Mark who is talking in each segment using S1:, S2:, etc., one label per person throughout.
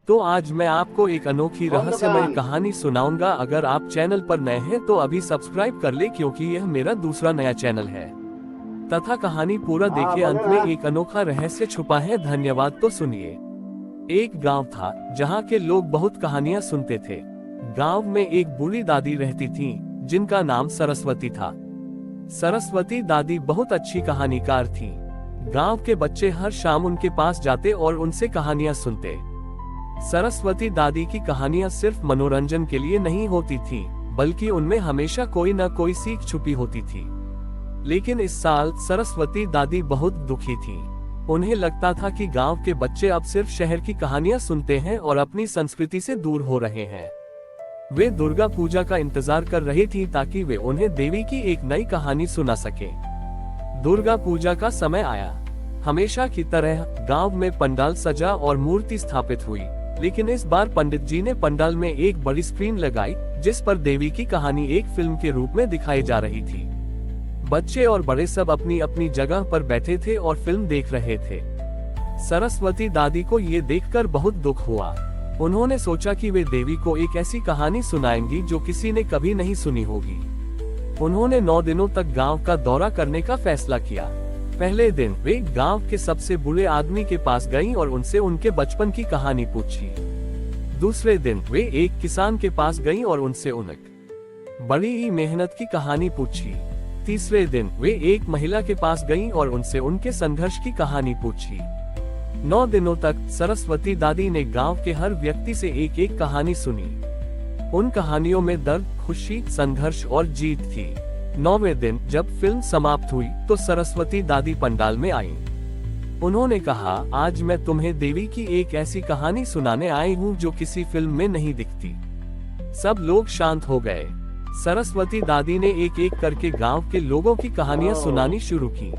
S1: तो आज मैं आपको एक अनोखी रहस्यमय कहानी सुनाऊंगा। अगर आप चैनल पर नए हैं तो अभी सब्सक्राइब कर ले, क्योंकि यह मेरा दूसरा नया चैनल है। तथा कहानी पूरा देखिए, अंत में एक अनोखा रहस्य छुपा है। धन्यवाद। तो सुनिए। एक गांव था जहां के लोग बहुत कहानियां सुनते थे। गांव में एक बूढ़ी दादी रहती थी जिनका नाम सरस्वती था। सरस्वती दादी बहुत अच्छी कहानीकार थी। गांव के बच्चे हर शाम उनके पास जाते और उनसे कहानियां सुनते। सरस्वती दादी की कहानियां सिर्फ मनोरंजन के लिए नहीं होती थीं, बल्कि उनमें हमेशा कोई न कोई सीख छुपी होती थी। लेकिन इस साल सरस्वती दादी बहुत दुखी थीं। उन्हें लगता था कि गांव के बच्चे अब सिर्फ शहर की कहानियां सुनते हैं और अपनी संस्कृति से दूर हो रहे हैं। वे दुर्गा पूजा का इंतजार कर रही थी ताकि वे उन्हें देवी की एक नई कहानी सुना सके। दुर्गा पूजा का समय आया। हमेशा की तरह गांव में पंडाल सजा और मूर्ति स्थापित हुई, लेकिन इस बार पंडित जी ने पंडाल में एक बड़ी स्क्रीन लगाई जिस पर देवी की कहानी एक फिल्म के रूप में दिखाई जा रही थी। बच्चे और बड़े सब अपनी अपनी जगह पर बैठे थे और फिल्म देख रहे थे। सरस्वती दादी को ये देखकर बहुत दुख हुआ। उन्होंने सोचा कि वे देवी को एक ऐसी कहानी सुनाएंगी जो किसी ने कभी नहीं सुनी होगी। उन्होंने 9 दिनों तक गांव का दौरा करने का फैसला किया। पहले दिन वे गांव के सबसे बूढ़े आदमी के पास गईं और उनसे उनके बचपन की कहानी पूछी। दूसरे दिन वे एक किसान के पास गईं और उनसे उनकी बड़ी ही मेहनत की कहानी पूछी। तीसरे दिन वे एक महिला के पास गईं और उनसे उनके संघर्ष की कहानी पूछी। 9 दिनों तक सरस्वती दादी ने गांव के हर व्यक्ति से एक एक कहानी सुनी। उन कहानियों में दर्द, खुशी, संघर्ष और जीत थी। 9वें दिन जब फिल्म समाप्त हुई तो सरस्वती दादी पंडाल में आईं। उन्होंने कहा, आज मैं तुम्हें देवी की एक ऐसी कहानी सुनाने आई हूँ जो किसी फिल्म में नहीं दिखती। सब लोग शांत हो गए। सरस्वती दादी ने एक एक करके गांव के लोगों की कहानियां सुनानी शुरू की।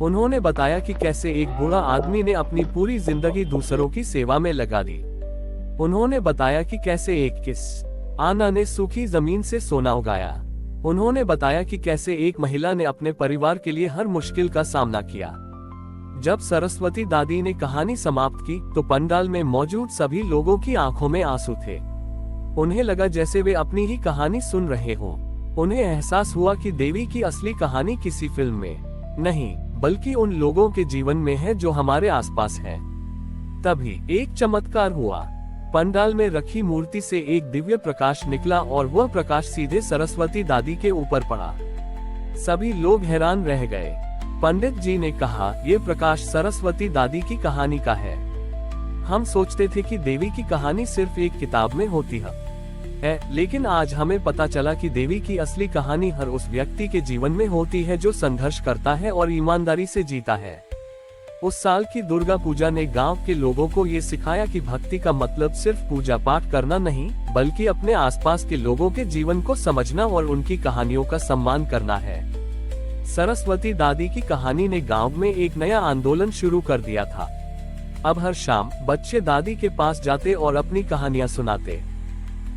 S1: उन्होंने बताया कि कैसे एक बूढ़ा आदमी ने अपनी पूरी जिंदगी दूसरों की सेवा में लगा दी। उन्होंने बताया कि कैसे एक किसान ने सूखी जमीन से सोना उगाया। उन्होंने बताया कि कैसे एक महिला ने अपने परिवार के लिए हर मुश्किल का सामना किया। जब सरस्वती दादी ने कहानी समाप्त की तो पंडाल में मौजूद सभी लोगों की आंखों में आंसू थे। उन्हें लगा जैसे वे अपनी ही कहानी सुन रहे हों। उन्हें एहसास हुआ कि देवी की असली कहानी किसी फिल्म में नहीं, बल्कि उन लोगों के जीवन में है जो हमारे आसपास हैं। तभी एक चमत्कार हुआ। पंडाल में रखी मूर्ति से एक दिव्य प्रकाश निकला और वह प्रकाश सीधे सरस्वती दादी के ऊपर पड़ा। सभी लोग हैरान रह गए। पंडित जी ने कहा, ये प्रकाश सरस्वती दादी की कहानी का है। हम सोचते थे कि देवी की कहानी सिर्फ एक किताब में होती है, लेकिन आज हमें पता चला कि देवी की असली कहानी हर उस व्यक्ति के जीवन में होती है जो संघर्ष करता है और ईमानदारी से जीता है। उस साल की दुर्गा पूजा ने गांव के लोगों को ये सिखाया कि भक्ति का मतलब सिर्फ पूजा पाठ करना नहीं, बल्कि अपने आसपास के लोगों के जीवन को समझना और उनकी कहानियों का सम्मान करना है। सरस्वती दादी की कहानी ने गांव में एक नया आंदोलन शुरू कर दिया था। अब हर शाम बच्चे दादी के पास जाते और अपनी कहानियां सुनाते।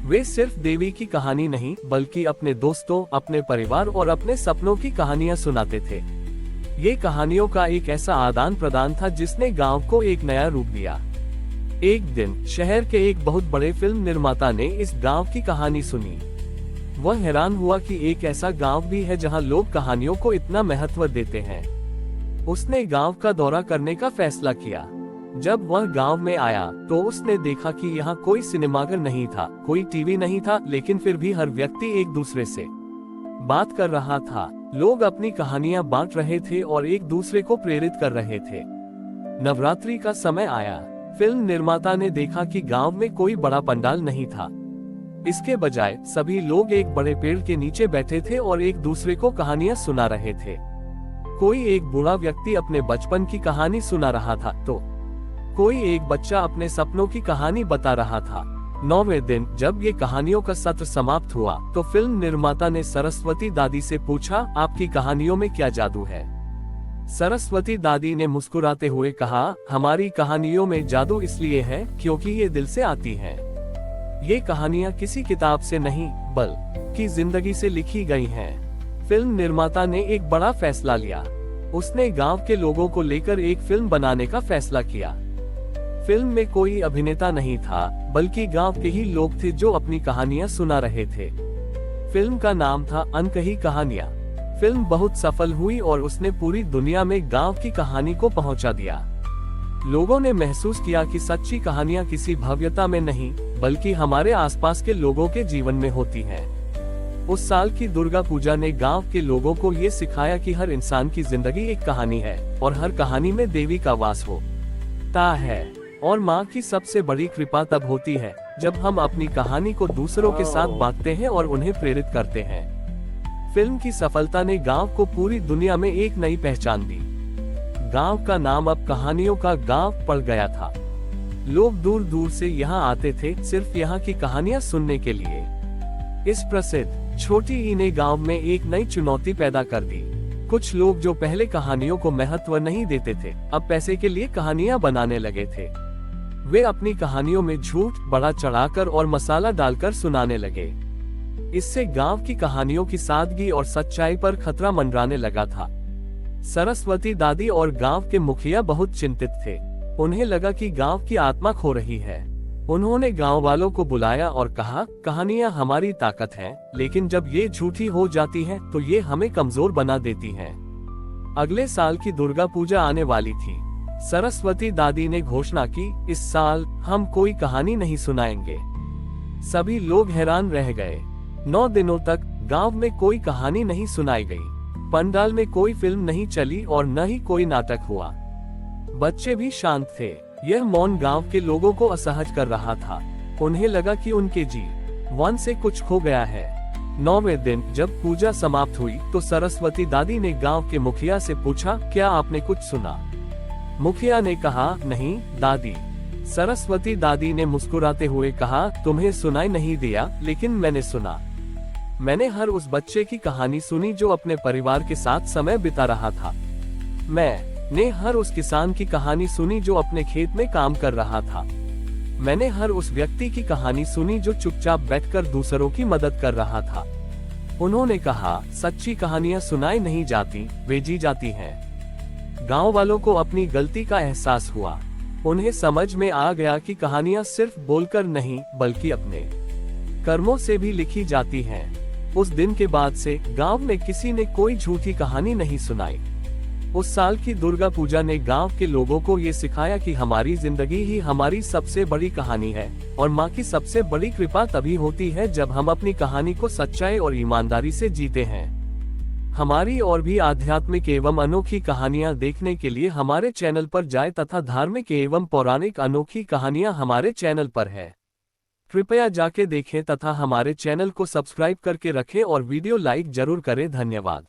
S1: वे सिर्फ देवी की कहानी नहीं, बल्कि अपने दोस्तों, अपने परिवार और अपने सपनों की कहानियां सुनाते थे। ये कहानियों का एक ऐसा आदान प्रदान था जिसने गांव को एक नया रूप दिया। एक दिन शहर के एक बहुत बड़े फिल्म निर्माता ने इस गांव की कहानी सुनी। वह हैरान हुआ कि एक ऐसा गांव भी है जहां लोग कहानियों को इतना महत्व देते हैं। उसने गांव का दौरा करने का फैसला किया। जब वह गांव में आया तो उसने देखा कि यहाँ कोई सिनेमाघर नहीं था, कोई टीवी नहीं था, लेकिन फिर भी हर व्यक्ति एक दूसरे से बात कर रहा था। लोग अपनी कहानियां बांट रहे थे और एक दूसरे को प्रेरित कर रहे थे। नवरात्रि का समय आया। फिल्म निर्माता ने देखा कि गांव में कोई बड़ा पंडाल नहीं था। इसके बजाय सभी लोग एक बड़े पेड़ के नीचे बैठे थे और एक दूसरे को कहानियां सुना रहे थे। कोई एक बूढ़ा व्यक्ति अपने बचपन की कहानी सुना रहा था तो कोई एक बच्चा अपने सपनों की कहानी बता रहा था। 9वें दिन जब ये कहानियों का सत्र समाप्त हुआ तो फिल्म निर्माता ने सरस्वती दादी से पूछा, आपकी कहानियों में क्या जादू है? सरस्वती दादी ने मुस्कुराते हुए कहा, हमारी कहानियों में जादू इसलिए है क्योंकि ये दिल से आती हैं। ये कहानियां किसी किताब से नहीं, बल्कि जिंदगी से लिखी गई हैं। फिल्म निर्माता ने एक बड़ा फैसला लिया। उसने गांव के लोगों को लेकर एक फिल्म बनाने का फैसला किया। फिल्म में कोई अभिनेता नहीं था, बल्कि गांव के ही लोग थे जो अपनी कहानियां सुना रहे थे। फिल्म का नाम था अनकही कहानियां। फिल्म बहुत सफल हुई और उसने पूरी दुनिया में गांव की कहानी को पहुंचा दिया। लोगों ने महसूस किया कि सच्ची कहानियां किसी भव्यता में नहीं, बल्कि हमारे आसपास के लोगों के जीवन में होती हैं। उस साल की दुर्गा पूजा ने गांव के लोगों को ये सिखाया कि हर इंसान की जिंदगी एक कहानी है और हर कहानी में देवी का वास होता है। और माँ की सबसे बड़ी कृपा तब होती है जब हम अपनी कहानी को दूसरों के साथ बांटते हैं और उन्हें प्रेरित करते हैं। फिल्म की सफलता ने गांव को पूरी दुनिया में एक नई पहचान दी। गांव का नाम अब कहानियों का गांव पड़ गया था। लोग दूर दूर से यहाँ आते थे सिर्फ यहाँ की कहानियां सुनने के लिए। इस प्रसिद्ध छोटी ई ने गांव में एक नई चुनौती पैदा कर दी। कुछ लोग जो पहले कहानियों को महत्व नहीं देते थे, अब पैसे के लिए कहानियां बनाने लगे थे। वे अपनी कहानियों में झूठ बढ़ा चढ़ाकर और मसाला डालकर सुनाने लगे। इससे गांव की कहानियों की सादगी और सच्चाई पर खतरा मंडराने लगा था। सरस्वती दादी और गांव के मुखिया बहुत चिंतित थे। उन्हें लगा कि गांव की आत्मा खो रही है। उन्होंने गांव वालों को बुलाया और कहा, कहानियां हमारी ताकत हैं, लेकिन जब ये झूठी हो जाती हैं, तो ये हमें कमजोर बना देती हैं। अगले साल की दुर्गा पूजा आने वाली थी। सरस्वती दादी ने घोषणा की, इस साल हम कोई कहानी नहीं सुनाएंगे। सभी लोग हैरान रह गए। 9 दिनों तक गांव में कोई कहानी नहीं सुनाई गई। पंडाल में कोई फिल्म नहीं चली और न ही कोई नाटक हुआ। बच्चे भी शांत थे। यह मौन गांव के लोगों को असहज कर रहा था। उन्हें लगा कि उनके जीवन से कुछ खो गया है। 9वें दिन जब पूजा समाप्त हुई तो सरस्वती दादी ने गांव के मुखिया से पूछा, क्या आपने कुछ सुना? मुखिया ने कहा, नहीं दादी। सरस्वती दादी ने मुस्कुराते हुए कहा, तुम्हें सुनाई नहीं दिया, लेकिन मैंने सुना। मैंने हर उस बच्चे की कहानी सुनी जो अपने परिवार के साथ समय बिता रहा था। मैंने हर उस किसान की कहानी सुनी जो अपने खेत में काम कर रहा था। मैंने हर उस व्यक्ति की कहानी सुनी जो चुपचाप बैठकर दूसरों की मदद कर रहा था। उन्होंने कहा, सच्ची कहानियां सुनाई नहीं जाती, वे जी जाती हैं। गांव वालों को अपनी गलती का एहसास हुआ। उन्हें समझ में आ गया कि कहानियां सिर्फ बोलकर नहीं, बल्कि अपने कर्मों से भी लिखी जाती हैं। उस दिन के बाद से गांव में किसी ने कोई झूठी कहानी नहीं सुनाई। उस साल की दुर्गा पूजा ने गांव के लोगों को ये सिखाया कि हमारी जिंदगी ही हमारी सबसे बड़ी कहानी है और माँ की सबसे बड़ी कृपा तभी होती है जब हम अपनी कहानी को सच्चाई और ईमानदारी से जीते हैं। हमारी और भी आध्यात्मिक एवं अनोखी कहानियां देखने के लिए हमारे चैनल पर जाएं तथा धार्मिक एवं पौराणिक अनोखी कहानियां हमारे चैनल पर है। कृपया जाके देखें तथा हमारे चैनल को सब्सक्राइब करके रखें और वीडियो लाइक जरूर करें। धन्यवाद।